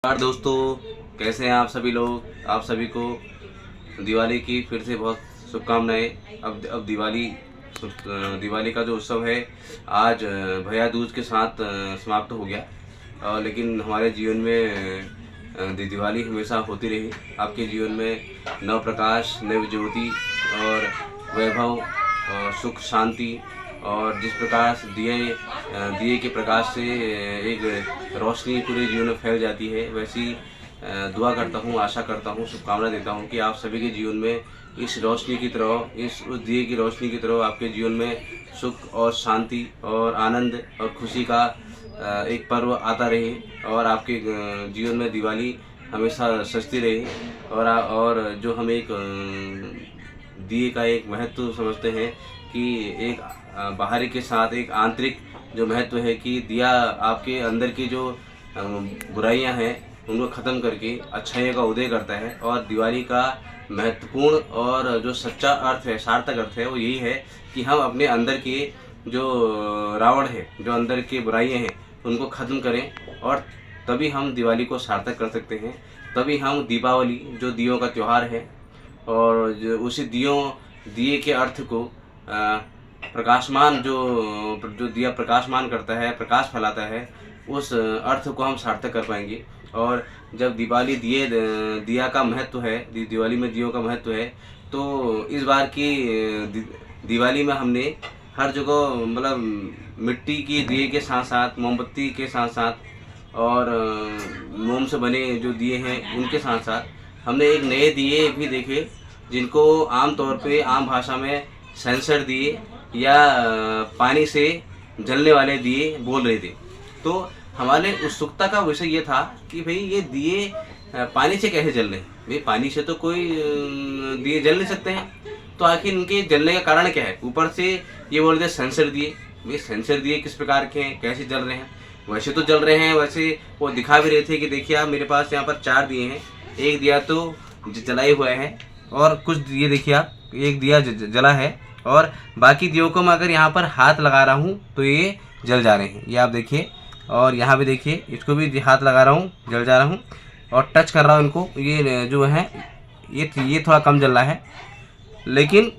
नमस्कार दोस्तों, कैसे हैं आप सभी लोग। आप सभी को दिवाली की फिर से बहुत शुभकामनाएं। अब दिवाली का जो उत्सव है आज भैया दूज के साथ समाप्त हो गया। लेकिन हमारे जीवन में दिवाली हमेशा होती रही। आपके जीवन में नव प्रकाश, नव ज्योति और वैभव और सुख शांति और जिस प्रकार से दिए के प्रकाश से एक रोशनी पूरे जीवन में फैल जाती है, वैसी दुआ करता हूँ, आशा करता हूँ, शुभकामना देता हूँ कि आप सभी के जीवन में इस रोशनी की तरह, उस दिए की रोशनी की तरह आपके जीवन में सुख और शांति और आनंद और खुशी का एक पर्व आता रहे और आपके जीवन में दिवाली हमेशा सजती रहे। और जो हम एक दिए का एक महत्व समझते हैं कि एक बाहरी के साथ एक आंतरिक जो महत्व है कि दिया आपके अंदर की जो बुराइयां हैं उनको ख़त्म करके अच्छाइयों का उदय करता है। और दिवाली का महत्वपूर्ण और जो सच्चा अर्थ है, सार्थक अर्थ है, वो यही है कि हम अपने अंदर के जो रावण है, जो अंदर की बुराइयां हैं, उनको ख़त्म करें और तभी हम दिवाली को सार्थक कर सकते हैं। तभी हम दीपावली जो दियों का त्यौहार है और जो उसी दिए के अर्थ को प्रकाशमान जो दिया प्रकाशमान करता है, प्रकाश फैलाता है, उस अर्थ को हम सार्थक कर पाएंगे। और जब दिवाली दिया का महत्व है, दिवाली में दियों का महत्व है, तो इस बार की दिवाली में हमने हर जगह मतलब मिट्टी के दिए के साथ साथ, मोमबत्ती के साथ साथ और मोम से बने जो दिए हैं उनके साथ साथ हमने एक नए दिए भी देखे जिनको आम तौर पे आम भाषा में सेंसर दिए या पानी से जलने वाले दिए बोल रहे थे। तो हमारे उत्सुकता का विषय ये था कि भाई ये दिए पानी से कैसे जल रहे हैं। भाई पानी से तो कोई दिए जल नहीं सकते हैं, तो आखिर इनके जलने का कारण क्या है। ऊपर से ये बोल रहे सेंसर दिए। भाई सेंसर दिए किस प्रकार के हैं, कैसे जल रहे हैं। वैसे तो जल रहे हैं, वैसे वो दिखा भी रहे थे कि देखिए आप, मेरे पास यहाँ पर 4 दिए हैं, एक दिया तो जलाए हुए हैं और कुछ दिए देखिए आप, एक दिया जला है और बाकी दियों को मैं अगर यहाँ पर हाथ लगा रहा हूँ तो ये जल जा रहे हैं। ये आप देखिए, और यहाँ भी देखिए, इसको भी हाथ लगा रहा हूँ, जल जा रहा हूँ, और टच कर रहा हूँ इनको, ये जो है ये थोड़ा कम जल रहा है। लेकिन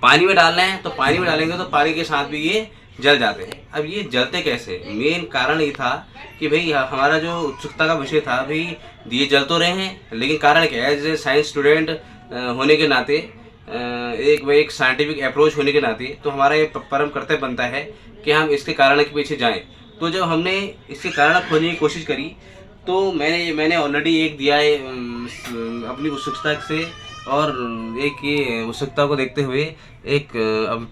पानी में डालना है तो पानी में डालेंगे तो पानी के साथ भी ये जल जाते हैं। अब ये जलते कैसे, मेन कारण ये था कि भाई हमारा जो उत्सुकता का विषय था, भाई दिए जल तो रहे हैं लेकिन कारण क्या है। एज ए साइंस स्टूडेंट होने के नाते, एक साइंटिफिक अप्रोच होने के नाते, तो हमारा ये परम कर्तव्य बनता है कि हम इसके कारण के पीछे जाएं। तो जब हमने इसके कारण खोजने की कोशिश करी तो मैंने ऑलरेडी एक दिया है अपनी उत्सुकता से, और एक ये उत्सुकता को देखते हुए एक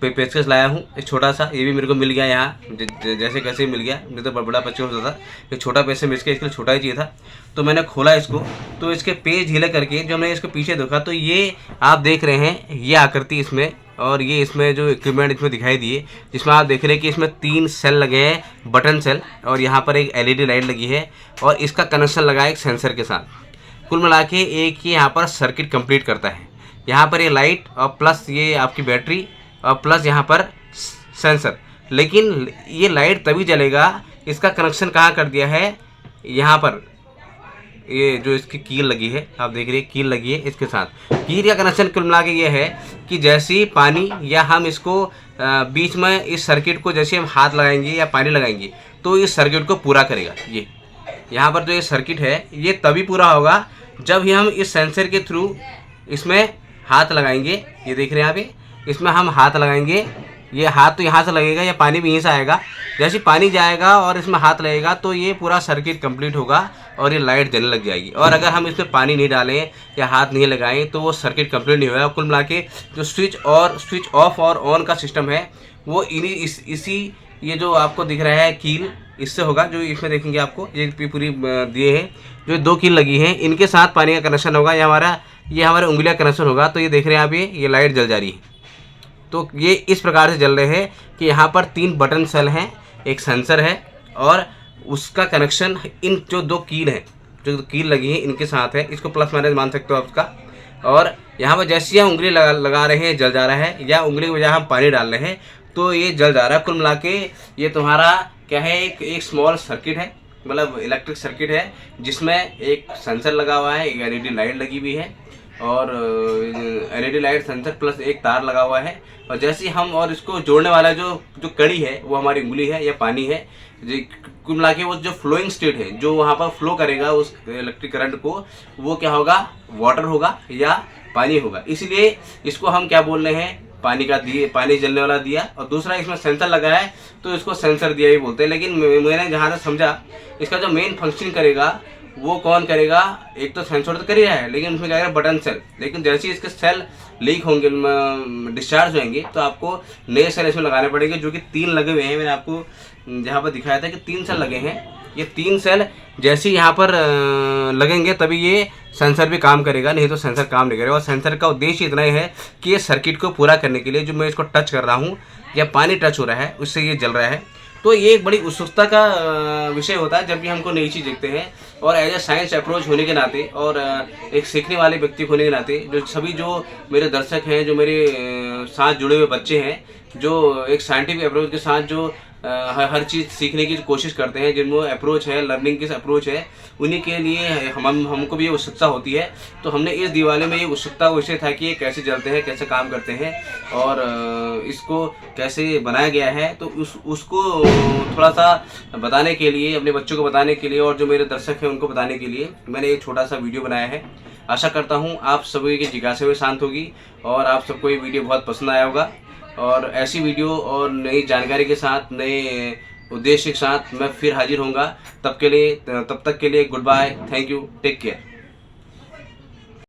पेचकस लाया हूँ, एक छोटा सा। ये भी मेरे को मिल गया यहाँ, जैसे कैसे मिल गया, नहीं तो बड़ा पेचकस होता था। एक छोटा पैसे मिल के इसके लिए छोटा ही चाहिए था, तो मैंने खोला इसको। तो इसके पेज ढीले करके जब मैंने इसके पीछे देखा तो ये आप देख रहे हैं, ये आकृति इसमें, और ये इसमें जो इक्विपमेंट इसमें दिखाई दिए, जिसमें आप देख रहे हैं कि इसमें 3 सेल लगे हैं, बटन सेल, और यहाँ पर एक LED लाइट लगी है और इसका कनेक्शन लगा है एक सेंसर के साथ। कुल मिला के एक ही यहाँ पर सर्किट कंप्लीट करता है। यहाँ पर ये लाइट और प्लस ये आपकी बैटरी और प्लस यहाँ पर सेंसर। लेकिन ये लाइट तभी जलेगा, इसका कनेक्शन कहाँ कर दिया है, यहाँ पर ये जो इसकी कील लगी है, आप देख रहे हैं कील लगी है इसके साथ। कील का कनेक्शन कुल मिला के ये है कि जैसे ही पानी या हम इसको बीच में इस सर्किट को जैसे हम हाथ लगाएंगे या पानी लगाएंगे तो इस सर्किट को पूरा करेगा। ये यहाँ पर जो ये सर्किट है ये तभी पूरा होगा जब ही हम इस सेंसर के थ्रू इसमें हाथ लगाएंगे। ये देख रहे हैं आप, इसमें हम हाथ लगाएंगे, ये हाथ तो यहाँ से लगेगा या पानी भी यहीं से आएगा। जैसे पानी जाएगा और इसमें हाथ लगेगा तो ये पूरा सर्किट कंप्लीट होगा और ये लाइट जलने लग जाएगी। और अगर हम इसमें पानी नहीं डालें या हाथ नहीं लगाएं तो वो सर्किट कंप्लीट नहीं होगा। कुल मिला के जो स्विच ऑफ और ऑन का सिस्टम है वो इसी ये जो आपको दिख रहा है कील, इससे होगा। जो इसमें देखेंगे आपको ये पूरी दिए हैं, जो 2 कील लगी हैं, इनके साथ पानी का कनेक्शन होगा, ये हमारे उंगलियां कनेक्शन होगा। तो ये देख रहे हैं आप, ये लाइट जल जा रही है। तो ये इस प्रकार से जल रहे हैं कि यहाँ पर 3 बटन सेल हैं, एक सेंसर है और उसका कनेक्शन इन जो 2 कील हैं, जो कील लगी है इनके साथ है। इसको प्लस माइनस मान सकते हो आप उसका। और यहाँ पर जैसे हम उंगली लगा रहे हैं जल जा रहा है, या उंगली की बजाय हम पानी डाल रहे हैं तो ये जल जा रहा है। कुल मिला के ये तुम्हारा क्या है, एक स्मॉल सर्किट है मतलब इलेक्ट्रिक सर्किट है जिसमें एक सेंसर लगा हुआ है, एक एलईडी लाइट लगी हुई है और एलईडी लाइट सेंसर प्लस एक तार लगा हुआ है। और जैसे ही हम और इसको जोड़ने वाला जो कड़ी है वो हमारी उंगली है या पानी है। कुल मिला के वो जो फ्लोइंग स्टेट है जो वहाँ पर फ्लो करेगा उस इलेक्ट्रिक करंट को, वो क्या होगा, वाटर होगा या पानी होगा। इसलिए इसको हम क्या बोल रहे हैं, पानी का दिए, पानी जलने वाला दिया। और दूसरा इसमें सेंसर लगा है तो इसको सेंसर दिया ही बोलते हैं। लेकिन मैंने जहाँ तक समझा इसका जो मेन फंक्शन करेगा वो कौन करेगा, एक तो सेंसर तो कर ही रहा है लेकिन उसमें क्या करेगा, बटन सेल। लेकिन जैसे ही इसके सेल लीक होंगे, डिस्चार्ज होंगे, तो आपको नए सेल इसमें लगाने पड़ेंगे, जो कि 3 लगे हुए हैं। मैंने आपको जहाँ पर दिखाया था कि 3 सेल लगे हैं। ये 3 सेल जैसे ही यहाँ पर लगेंगे तभी ये सेंसर भी काम करेगा, नहीं तो सेंसर काम नहीं करेगा। और सेंसर का उद्देश्य इतना ही है कि ये सर्किट को पूरा करने के लिए जो मैं इसको टच कर रहा हूँ या पानी टच हो रहा है उससे ये जल रहा है। तो ये एक बड़ी उत्सुकता का विषय होता है जब भी हमको नई चीज़ देखते हैं। और एज ए साइंस अप्रोच होने के नाते और एक सीखने वाले व्यक्ति होने के नाते जो सभी जो मेरे दर्शक हैं, जो मेरे साथ जुड़े हुए बच्चे हैं, जो एक साइंटिफिक अप्रोच के साथ जो हर चीज़ सीखने की कोशिश करते हैं, जिनमें अप्रोच है, लर्निंग की अप्रोच है, उन्हीं के लिए हमको भी ये उत्सुकता होती है। तो हमने इस दिवाली में ये उत्सुकता विषय था कि ये कैसे जलते हैं, कैसे काम करते हैं और इसको कैसे बनाया गया है। तो उसको थोड़ा सा बताने के लिए, अपने बच्चों को बताने के लिए और जो मेरे दर्शक हैं उनको बताने के लिए मैंने एक छोटा सा वीडियो बनाया है। आशा करता हूँ आप सभी की जिज्ञासा भी शांत होगी और आप सबको ये वीडियो बहुत पसंद आया होगा। और ऐसी वीडियो और नई जानकारी के साथ, नए उद्देश्य के साथ मैं फिर हाजिर होऊंगा। तब तक के लिए good bye, thank you, take care.